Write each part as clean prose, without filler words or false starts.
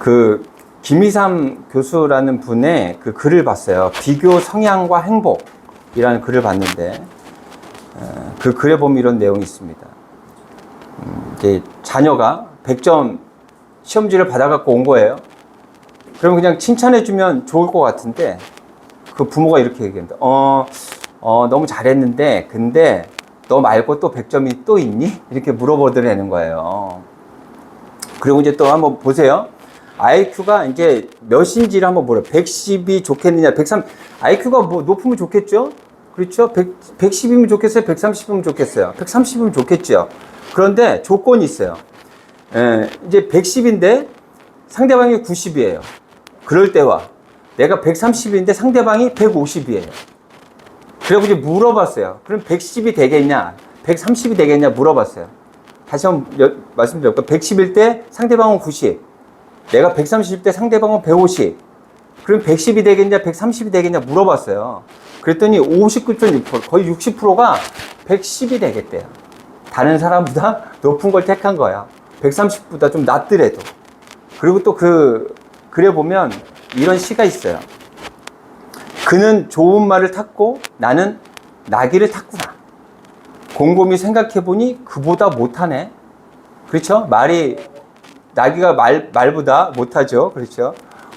그 김희삼 교수라는 분의 그 글을 봤어요. 비교 성향과 행복이라는 글을 봤는데 그 글에 보면 이런 내용이 있습니다. 이제 자녀가 100점 시험지를 받아갖고 온 거예요. 그럼 그냥 칭찬해주면 좋을 것 같은데 그 부모가 이렇게 얘기합니다. 너무 잘했는데 근데 너 말고 또 100점이 또 있니? 이렇게 물어보더라는 거예요. 그리고 이제 또 한번 보세요. IQ가 이제 몇인지를 한번 보래요. 110이 좋겠느냐, 130, IQ가 뭐 높으면 좋겠죠? 그렇죠? 110이면 좋겠어요? 130이면 좋겠어요? 130이면 좋겠죠? 그런데 조건이 있어요. 이제 110인데 상대방이 90이에요. 그럴 때와 내가 130인데 상대방이 150이에요. 그리고 이제 물어봤어요. 그럼 110이 되겠냐? 130이 되겠냐? 물어봤어요. 다시 한번 말씀드릴게요. 110일 때 상대방은 90. 내가 130일 때 상대방은 150. 그럼 110이 되겠냐? 130이 되겠냐? 물어봤어요. 그랬더니 59.6%, 거의 60%가 110이 되겠대요. 다른 사람보다 높은 걸 택한 거야. 130보다 좀 낮더라도. 그리고 또 그 글에 보면 이런 시가 있어요. 그는 좋은 말을 탔고 나는 나귀를 탔구나. 곰곰이 생각해보니 그보다 못하네. 그렇죠? 나귀가 말보다 못하죠. 그렇죠?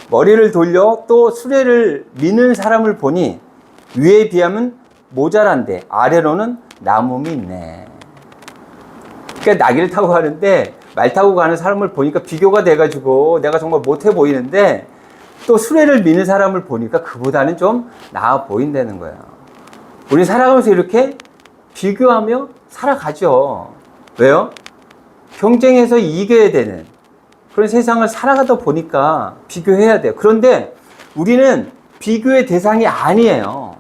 머리를 돌려 또 수레를 미는 사람을 보니 위에 비하면 모자란데 아래로는 남음이 있네. 그러니까 나귀를 타고 가는데 말 타고 가는 사람을 보니까 비교가 돼가지고 내가 정말 못해 보이는데 또 수레를 미는 사람을 보니까 그보다는 좀 나아 보인다는 거예요. 우리 살아가면서 이렇게 비교하며 살아가죠. 왜요? 경쟁해서 이겨야 되는 그런 세상을 살아가다 보니까 비교해야 돼요. 그런데 우리는 비교의 대상이 아니에요.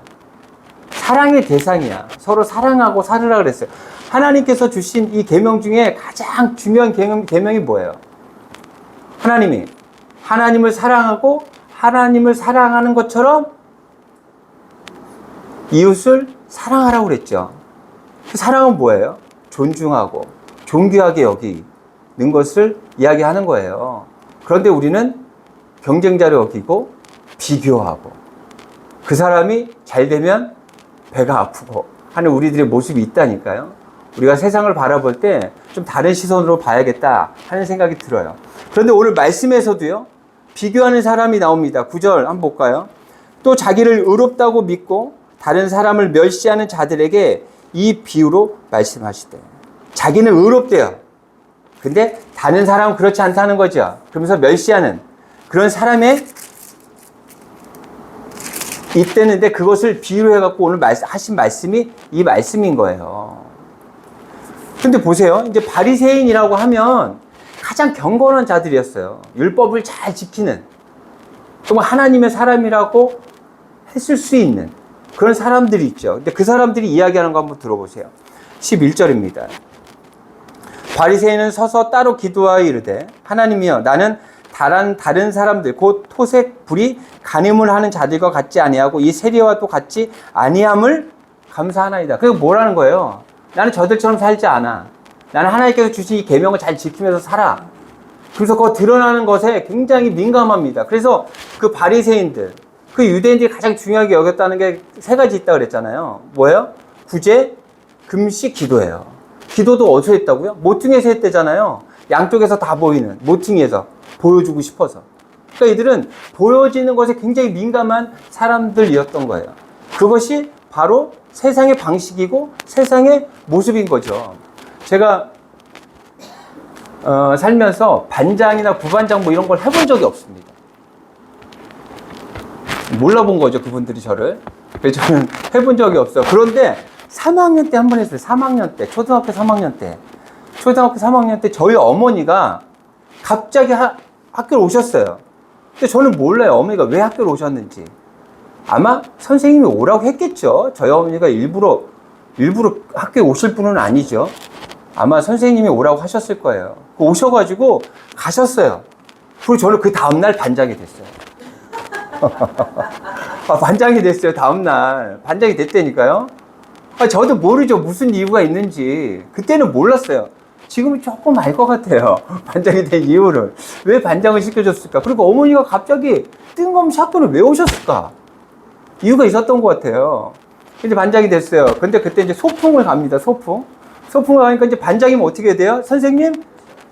사랑의 대상이야. 서로 사랑하고 살으라 그랬어요. 하나님께서 주신 이 계명 중에 가장 중요한 계명이 뭐예요? 하나님이 하나님을 사랑하고 하나님을 사랑하는 것처럼 이웃을 사랑하라고 그랬죠. 그 사랑은 뭐예요? 존중하고 존귀하게 여기는 것을 이야기하는 거예요. 그런데 우리는 경쟁자를 여기고 비교하고 그 사람이 잘 되면 배가 아프고 하는 우리들의 모습이 있다니까요. 우리가 세상을 바라볼 때 좀 다른 시선으로 봐야겠다 하는 생각이 들어요. 그런데 오늘 말씀에서도요, 비교하는 사람이 나옵니다. 9절 한번 볼까요? 또 자기를 의롭다고 믿고 다른 사람을 멸시하는 자들에게 이 비유로 말씀하시대. 자기는 의롭대요. 근데 다른 사람은 그렇지 않다는 거죠. 그러면서 멸시하는 그런 사람의 있대는데 그것을 비유로 해갖고 오늘 하신 말씀이 이 말씀인 거예요. 근데 보세요. 이제 바리새인이라고 하면 가장 경건한 자들이었어요. 율법을 잘 지키는, 정말 하나님의 사람이라고 했을 수 있는 그런 사람들이 있죠. 근데 그 사람들이 이야기하는 거 한번 들어보세요. 11절입니다. 바리새인은 서서 따로 기도하여 이르되 하나님이여 나는 다른 사람들 곧 토색 불이 간음을 하는 자들과 같지 아니하고 이 세리와 또 같지 아니함을 감사하나이다. 그게 뭐라는 거예요? 나는 저들처럼 살지 않아. 나는 하나님께서 주신 이 계명을 잘 지키면서 살아. 그래서 그 드러나는 것에 굉장히 민감합니다. 그래서 그 바리새인들, 그 유대인들이 가장 중요하게 여겼다는 게 세 가지 있다고 그랬잖아요. 뭐예요? 구제, 금식, 기도예요. 기도도 어디서 했다고요? 모퉁이에서 했대잖아요. 양쪽에서 다 보이는 모퉁이에서 보여주고 싶어서. 그러니까 이들은 보여지는 것에 굉장히 민감한 사람들이었던 거예요. 그것이 바로 세상의 방식이고 세상의 모습인 거죠. 제가 살면서 반장이나 부반장 뭐 이런 걸 해본 적이 없습니다. 몰라본 거죠, 그분들이 저를. 그래서 저는 해본 적이 없어요. 그런데 3학년 때 한 번 했어요. 3학년 때, 초등학교 3학년 때. 초등학교 3학년 때 저희 어머니가 갑자기 학교를 오셨어요. 근데 저는 몰라요. 어머니가 왜 학교를 오셨는지. 아마 선생님이 오라고 했겠죠. 저희 어머니가 일부러 학교에 오실 분은 아니죠. 아마 선생님이 오라고 하셨을 거예요. 오셔가지고 가셨어요. 그리고 저는 그 다음날 반장이 됐어요. 반장이 됐어요. 다음날 반장이 됐다니까요. 저도 모르죠. 무슨 이유가 있는지. 그때는 몰랐어요. 지금은 조금 알 것 같아요. 반장이 된 이유를. 왜 반장을 시켜줬을까? 그리고 어머니가 갑자기 뜬금없이 사건을 왜 오셨을까? 이유가 있었던 것 같아요. 근데 반장이 됐어요. 근데 그때 이제 소풍을 갑니다. 소풍을 가니까 이제 반장이면 어떻게 해야 돼요? 선생님,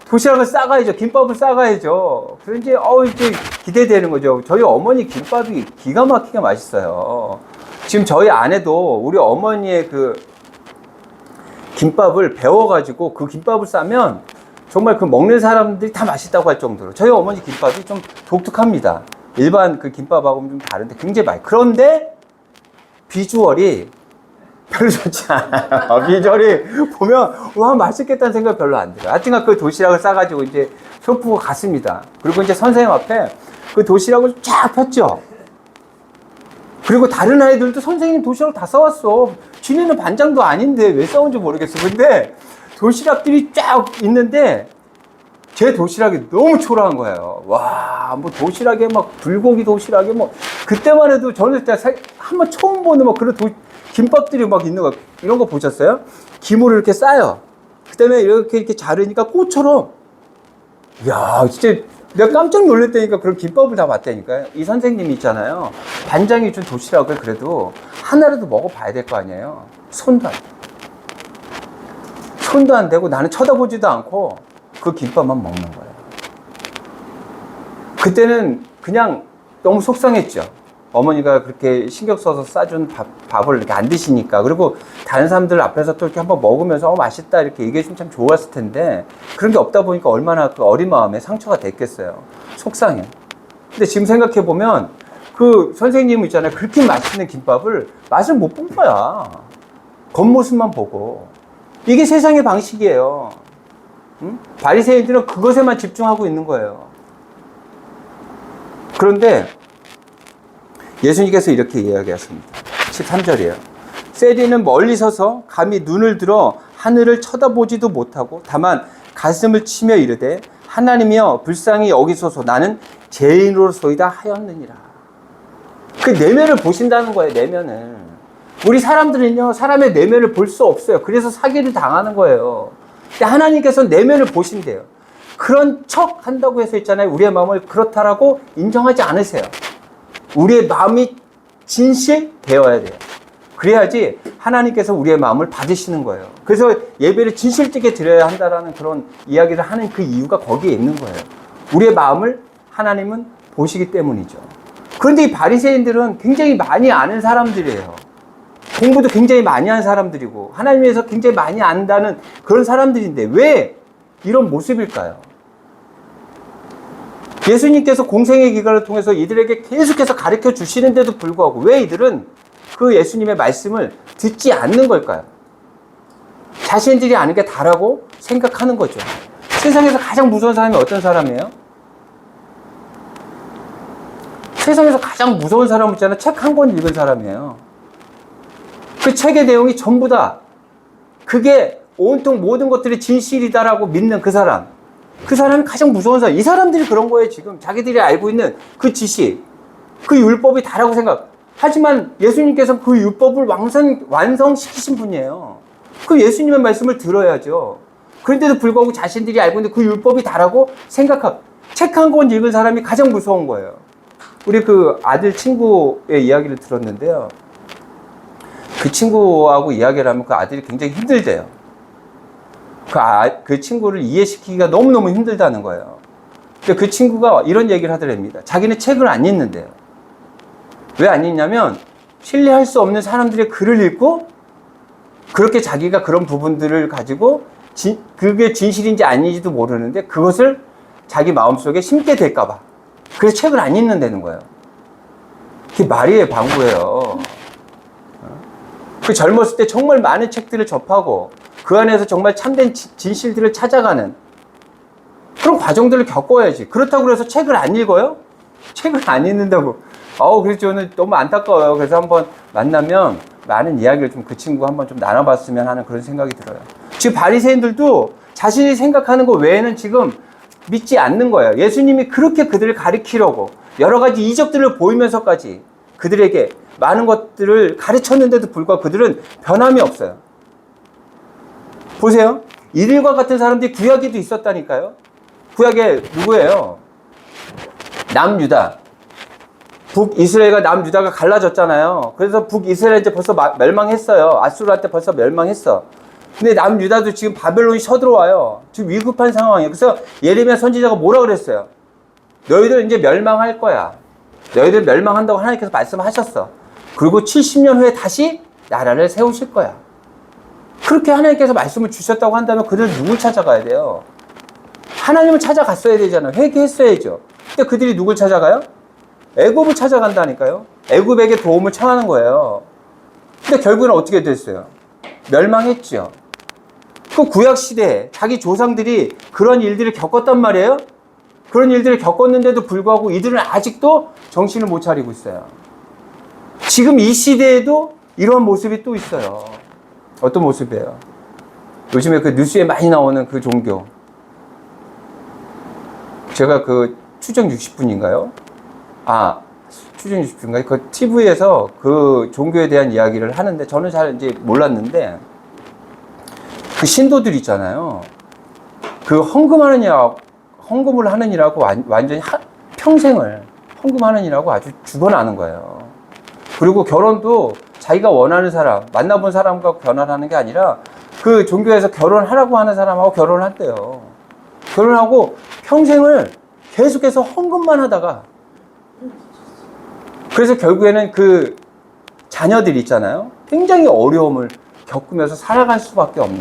도시락을 싸가야죠. 김밥을 싸가야죠. 그래서 이제 기대되는 거죠. 저희 어머니 김밥이 기가 막히게 맛있어요. 지금 저희 아내도 우리 어머니의 그 김밥을 배워가지고 그 김밥을 싸면 정말 그 먹는 사람들이 다 맛있다고 할 정도로 저희 어머니 김밥이 좀 독특합니다. 일반 그 김밥하고는 좀 다른데 굉장히 맛있어요. 그런데 비주얼이 별로 좋지 않아요. 비주얼이 보면 와 맛있겠다는 생각 별로 안 들어요. 하여튼간 그 도시락을 싸가지고 이제 소풍을 갔습니다. 그리고 이제 선생님 앞에 그 도시락을 쫙 폈죠. 그리고 다른 아이들도 선생님 도시락을 다 싸왔어. 지네는 반장도 아닌데 왜 싸운지 모르겠어. 근데 도시락들이 쫙 있는데 제 도시락이 너무 초라한 거예요. 와, 뭐 도시락에 막 불고기 도시락에 뭐 그때만 해도 저는 한번 처음 보는 막 그런 김밥들이 막 있는 거 이런 거 보셨어요? 김을 이렇게 싸요. 그다음에 이렇게 자르니까 꽃처럼. 야, 진짜 내가 깜짝 놀랐다니까. 그런 김밥을 다 봤다니까요. 이 선생님이 있잖아요. 반장이 준 도시락을 그래도 하나라도 먹어봐야 될 거 아니에요. 손도 안 대고 나는 쳐다보지도 않고 그 김밥만 먹는 거예요. 그때는 그냥 너무 속상했죠. 어머니가 그렇게 신경 써서 싸준 밥을 이렇게 안 드시니까. 그리고 다른 사람들 앞에서 또 이렇게 한번 먹으면서 맛있다 이렇게 얘기해주면 참 좋았을 텐데 그런 게 없다 보니까 얼마나 그 어린 마음에 상처가 됐겠어요. 속상해. 근데 지금 생각해보면 그 선생님 있잖아요. 그렇게 맛있는 김밥을 맛을 못 본 거야. 겉모습만 보고. 이게 세상의 방식이에요. 응? 바리새인들은 그것에만 집중하고 있는 거예요. 그런데 예수님께서 이렇게 이야기하십니다. 13절이에요. 세리는 멀리 서서 감히 눈을 들어 하늘을 쳐다보지도 못하고 다만 가슴을 치며 이르되 하나님이여 불쌍히 여기소서 나는 죄인으로소이다 하였느니라. 그 내면을 보신다는 거예요. 내면을. 우리 사람들은요 사람의 내면을 볼 수 없어요. 그래서 사기를 당하는 거예요. 근데 하나님께서 내면을 보신대요. 그런 척 한다고 해서 있잖아요. 우리의 마음을 그렇다라고 인정하지 않으세요. 우리의 마음이 진실되어야 돼요. 그래야지 하나님께서 우리의 마음을 받으시는 거예요. 그래서 예배를 진실되게 드려야 한다라는 그런 이야기를 하는 그 이유가 거기에 있는 거예요. 우리의 마음을 하나님은 보시기 때문이죠. 그런데 이 바리새인들은 굉장히 많이 아는 사람들이에요. 공부도 굉장히 많이 한 사람들이고 하나님에 대해서 굉장히 많이 안다는 그런 사람들인데 왜 이런 모습일까요? 예수님께서 공생의 기간을 통해서 이들에게 계속해서 가르쳐 주시는데도 불구하고 왜 이들은 그 예수님의 말씀을 듣지 않는 걸까요? 자신들이 아는 게 다라고 생각하는 거죠. 세상에서 가장 무서운 사람이 어떤 사람이에요? 세상에서 가장 무서운 사람은 있잖아요. 책 한 권 읽은 사람이에요. 그 책의 내용이 전부 다 그게 온통 모든 것들이 진실이다라고 믿는 그 사람. 그 사람이 가장 무서운 사람. 이 사람들이 그런 거예요. 지금 자기들이 알고 있는 그 지식, 그 율법이 다라고 생각. 하지만 예수님께서 그 율법을 완성시키신 분이에요. 그 예수님의 말씀을 들어야죠. 그런데도 불구하고 자신들이 알고 있는 그 율법이 다라고 생각하고 책 한 권 읽은 사람이 가장 무서운 거예요. 우리 그 아들 친구의 이야기를 들었는데요. 그 친구하고 이야기를 하면 그 아들이 굉장히 힘들대요. 그 친구를 이해시키기가 너무너무 힘들다는 거예요. 근데 그 친구가 이런 얘기를 하더랍니다. 자기는 책을 안 읽는데요. 왜 안 읽냐면 신뢰할 수 없는 사람들의 글을 읽고 그렇게 자기가 그런 부분들을 가지고 그게 진실인지 아닌지도 모르는데 그것을 자기 마음속에 심게 될까 봐. 그래서 책을 안 읽는다는 거예요. 그게 말이에요, 방구예요. 그 젊었을 때 정말 많은 책들을 접하고 그 안에서 정말 참된 진실들을 찾아가는 그런 과정들을 겪어야지. 그렇다고 해서 책을 안 읽어요? 책을 안 읽는다고. 그래서 저는 너무 안타까워요. 그래서 한번 만나면 많은 이야기를 좀 그 친구가 한번 좀 나눠봤으면 하는 그런 생각이 들어요. 지금 바리새인들도 자신이 생각하는 것 외에는 지금 믿지 않는 거예요. 예수님이 그렇게 그들을 가리키려고 여러 가지 이적들을 보이면서까지 그들에게 많은 것들을 가르쳤는데도 불구하고 그들은 변함이 없어요. 보세요. 이들과 같은 사람들이 구약에도 있었다니까요. 구약에 누구예요? 남유다. 북이스라엘과 남유다가 갈라졌잖아요. 그래서 북이스라엘 이제 벌써 멸망했어요. 아수르한테 벌써 멸망했어. 근데 남유다도 지금 바벨론이 쳐들어와요. 지금 위급한 상황이에요. 그래서 예레미야 선지자가 뭐라 그랬어요? 너희들 이제 멸망할 거야. 너희들 멸망한다고 하나님께서 말씀하셨어. 그리고 70년 후에 다시 나라를 세우실 거야. 그렇게 하나님께서 말씀을 주셨다고 한다면 그들은 누굴 찾아가야 돼요? 하나님을 찾아갔어야 되잖아요. 회개했어야죠. 근데 그들이 누굴 찾아가요? 애굽을 찾아간다니까요. 애굽에게 도움을 청하는 거예요. 근데 결국에는 어떻게 됐어요? 멸망했죠. 그 구약 시대에 자기 조상들이 그런 일들을 겪었단 말이에요. 그런 일들을 겪었는데도 불구하고 이들은 아직도 정신을 못 차리고 있어요. 지금 이 시대에도 이런 모습이 또 있어요. 어떤 모습이에요? 요즘에 그 뉴스에 많이 나오는 그 종교. 제가 그 추정 60분인가요? 추정 60분인가요? 그 TV에서 그 종교에 대한 이야기를 하는데 저는 잘 이제 몰랐는데 그 신도들 있잖아요. 그 헌금을 하느니라고 완전히 평생을 헌금하느니라고 아주 죽어나는 거예요. 그리고 결혼도 자기가 원하는 사람, 만나본 사람과 결혼하는 게 아니라 그 종교에서 결혼하라고 하는 사람하고 결혼을 한대요. 결혼하고 평생을 계속해서 헌금만 하다가 그래서 결국에는 그 자녀들이 있잖아요. 굉장히 어려움을 겪으면서 살아갈 수밖에 없는.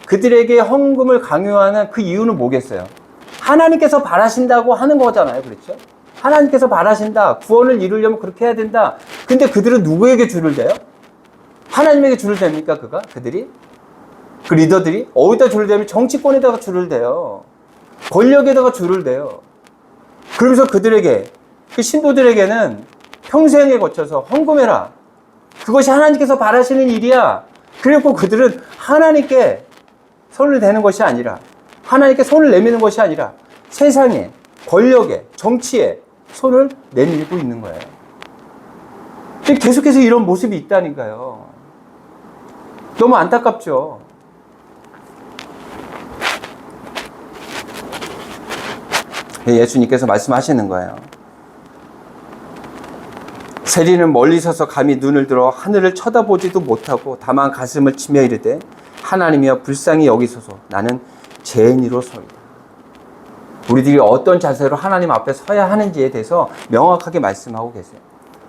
그들에게 헌금을 강요하는 그 이유는 뭐겠어요? 하나님께서 바라신다고 하는 거잖아요. 그렇죠? 하나님께서 바라신다. 구원을 이루려면 그렇게 해야 된다. 근데 그들은 누구에게 줄을 대요? 하나님에게 줄을 댑니까? 그들이? 그 리더들이? 어디다 줄을 대면 정치권에다가 줄을 대요. 권력에다가 줄을 대요. 그러면서 그들에게, 그 신도들에게는 평생에 거쳐서 헌금해라. 그것이 하나님께서 바라시는 일이야. 그리고 그들은 하나님께 손을 대는 것이 아니라, 하나님께 손을 내미는 것이 아니라 세상에, 권력에, 정치에 손을 내밀고 있는 거예요. 계속해서 이런 모습이 있다니까요. 너무 안타깝죠. 예수님께서 말씀하시는 거예요. 세리는 멀리 서서 감히 눈을 들어 하늘을 쳐다보지도 못하고 다만 가슴을 치며 이르되 하나님이여 불쌍히 여기소서 나는 죄인이로소이다. 우리들이 어떤 자세로 하나님 앞에 서야 하는지에 대해서 명확하게 말씀하고 계세요.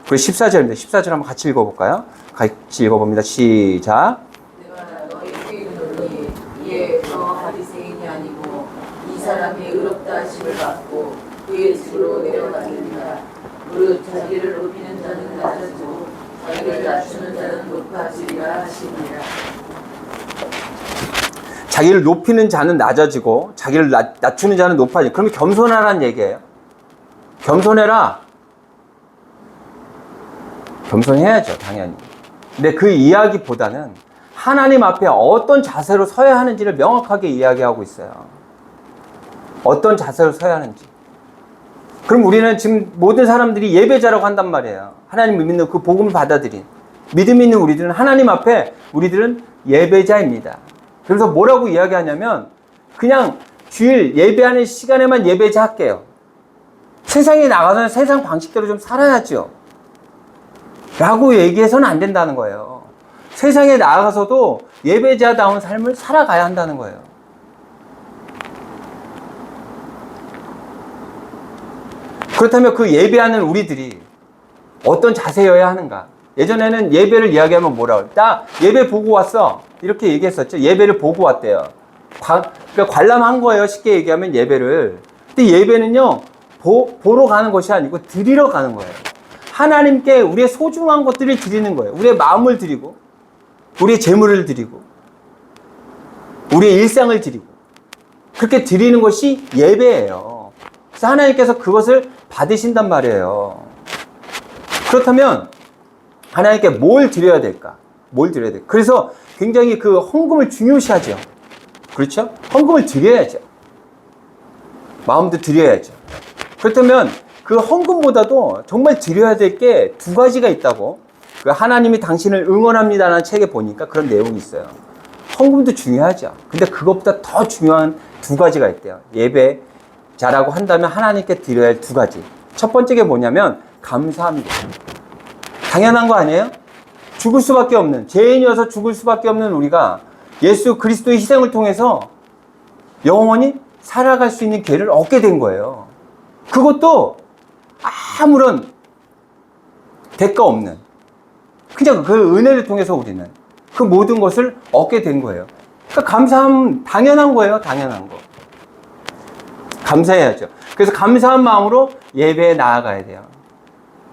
그리고 14절입니다. 14절 한번 같이 읽어볼까요? 같이 읽어봅니다. 시작. 내가 너희에게 이르노니 이에 너 바리새인이 아니고 이 사람이 의롭다 하심을 받고 그의 집으로 내려가리라. 무릇 자기를 높이는 자는 낮아지고 자기를 낮추는 자는 높아지리라 하시니라. 자기를 높이는 자는 낮아지고 자기를 낮추는 자는 높아지고, 그러면 겸손하라는 얘기예요. 겸손해라. 겸손해야죠, 당연히. 근데 그 이야기보다는 하나님 앞에 어떤 자세로 서야 하는지를 명확하게 이야기하고 있어요. 어떤 자세로 서야 하는지. 그럼 우리는 지금 모든 사람들이 예배자라고 한단 말이에요. 하나님을 믿는 그 복음을 받아들인 믿음 있는 우리들은 하나님 앞에 우리들은 예배자입니다. 그래서 뭐라고 이야기하냐면 그냥 주일 예배하는 시간에만 예배자 할게요. 세상에 나가서는 세상 방식대로 좀 살아야죠. 라고 얘기해서는 안 된다는 거예요. 세상에 나가서도 예배자다운 삶을 살아가야 한다는 거예요. 그렇다면 그 예배하는 우리들이 어떤 자세여야 하는가? 예전에는 예배를 이야기하면 뭐라고? 나 예배 보고 왔어. 이렇게 얘기했었죠. 예배를 보고 왔대요. 그러니까 관람한 거예요. 쉽게 얘기하면 예배를. 근데 예배는요, 보러 가는 것이 아니고 드리러 가는 거예요. 하나님께 우리의 소중한 것들을 드리는 거예요. 우리의 마음을 드리고, 우리의 재물을 드리고, 우리의 일상을 드리고, 그렇게 드리는 것이 예배예요. 그래서 하나님께서 그것을 받으신단 말이에요. 그렇다면 하나님께 뭘 드려야 될까? 뭘 드려야 될까? 그래서 굉장히 그 헌금을 중요시하죠. 그렇죠? 헌금을 드려야죠. 마음도 드려야죠. 그렇다면 그 헌금보다도 정말 드려야 될 게 두 가지가 있다고, 그 하나님이 당신을 응원합니다라는 책에 보니까 그런 내용이 있어요. 헌금도 중요하죠. 근데 그것보다 더 중요한 두 가지가 있대요. 예배자라고 한다면 하나님께 드려야 할 두 가지. 첫 번째가 뭐냐면 감사합니다. 당연한 거 아니에요? 죽을 수밖에 없는, 죄인이어서 죽을 수밖에 없는 우리가 예수 그리스도의 희생을 통해서 영원히 살아갈 수 있는 기회를 얻게 된 거예요. 그것도 아무런 대가 없는, 그냥 그 은혜를 통해서 우리는 그 모든 것을 얻게 된 거예요. 그러니까 감사함 당연한 거예요. 당연한 거. 감사해야죠. 그래서 감사한 마음으로 예배에 나아가야 돼요.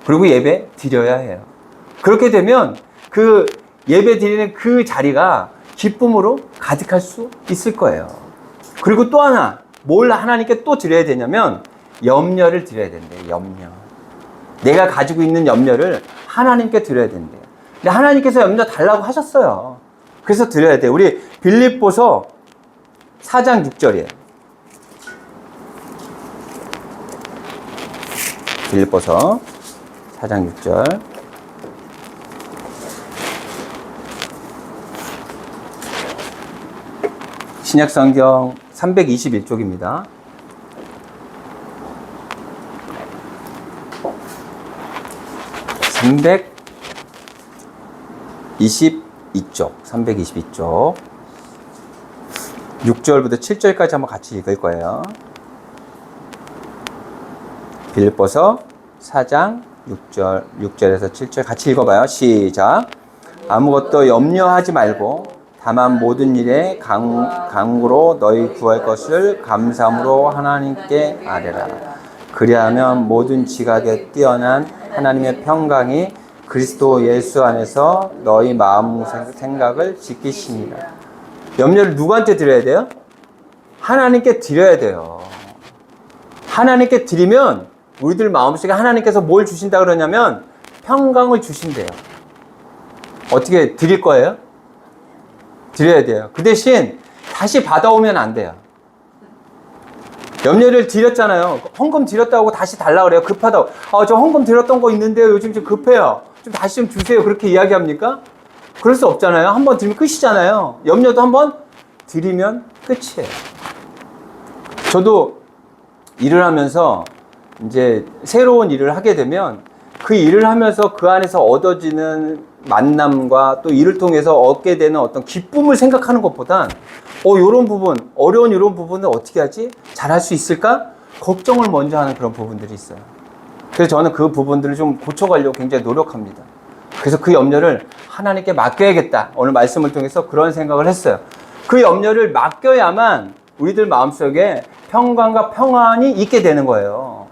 그리고 예배 드려야 해요. 그렇게 되면 그 예배 드리는 그 자리가 기쁨으로 가득할 수 있을 거예요. 그리고 또 하나, 뭘 하나님께 또 드려야 되냐면 염려를 드려야 된대요. 염려. 내가 가지고 있는 염려를 하나님께 드려야 된대요. 근데 하나님께서 염려 달라고 하셨어요. 그래서 드려야 돼요. 우리 빌립보서 4장 6절이에요. 빌립보서 4장 6절. 신약성경 321쪽입니다. (322쪽) 322쪽 6절부터 7절까지 한번 같이 읽을 거예요. 빌립보서 4장 6절에서 7절 같이 읽어봐요. 시작. 아무것도 염려하지 말고 다만 모든 일에 간구로 너희 구할 것을 감사함으로 하나님께 아뢰라. 그리하면 모든 지각에 뛰어난 하나님의 평강이 그리스도 예수 안에서 너희 마음 생각을 지키시니라. 염려를 누구한테 드려야 돼요? 하나님께 드려야 돼요. 하나님께 드리면 우리들 마음속에 하나님께서 뭘 주신다 그러냐면 평강을 주신대요. 어떻게 드릴 거예요? 드려야 돼요. 그 대신 다시 받아오면 안 돼요. 염려를 드렸잖아요. 헌금 드렸다고 다시 달라 그래요. 급하다고. 저 헌금 드렸던 거 있는데요. 요즘 좀 급해요. 좀 다시 좀 주세요. 그렇게 이야기합니까? 그럴 수 없잖아요. 한번 드리면 끝이잖아요. 염려도 한번 드리면 끝이에요. 저도 일을 하면서 이제 새로운 일을 하게 되면 그 일을 하면서 그 안에서 얻어지는 만남과 또 일을 통해서 얻게 되는 어떤 기쁨을 생각하는 것보단 요런 부분, 어려운 이런 부분을 어떻게 하지? 잘할 수 있을까? 걱정을 먼저 하는 그런 부분들이 있어요. 그래서 저는 그 부분들을 좀 고쳐가려고 굉장히 노력합니다. 그래서 그 염려를 하나님께 맡겨야겠다. 오늘 말씀을 통해서 그런 생각을 했어요. 그 염려를 맡겨야만 우리들 마음속에 평강과 평안이 있게 되는 거예요.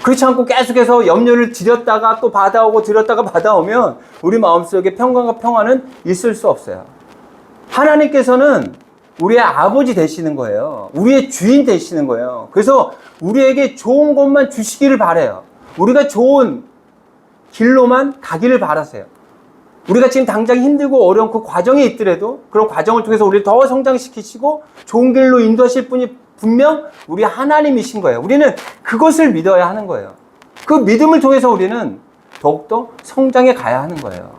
그렇지 않고 계속해서 염려를 드렸다가 또 받아오고 드렸다가 받아오면 우리 마음속에 평강과 평안은 있을 수 없어요. 하나님께서는 우리의 아버지 되시는 거예요. 우리의 주인 되시는 거예요. 그래서 우리에게 좋은 것만 주시기를 바라요. 우리가 좋은 길로만 가기를 바라세요. 우리가 지금 당장 힘들고 어려운 그 과정에 있더라도 그런 과정을 통해서 우리를 더 성장시키시고 좋은 길로 인도하실 분이 분명 우리 하나님이신 거예요. 우리는 그것을 믿어야 하는 거예요. 그 믿음을 통해서 우리는 더욱더 성장해 가야 하는 거예요.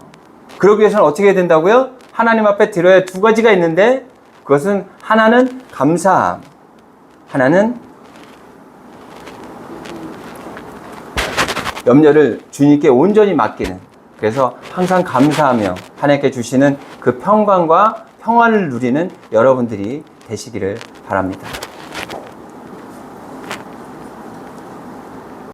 그러기 위해서는 어떻게 해야 된다고요? 하나님 앞에 드려야 할 두 가지가 있는데 그것은 하나는 감사함, 하나는 염려를 주님께 온전히 맡기는, 그래서 항상 감사하며 하나님께 주시는 그 평강과 평안을 누리는 여러분들이 되시기를 바랍니다.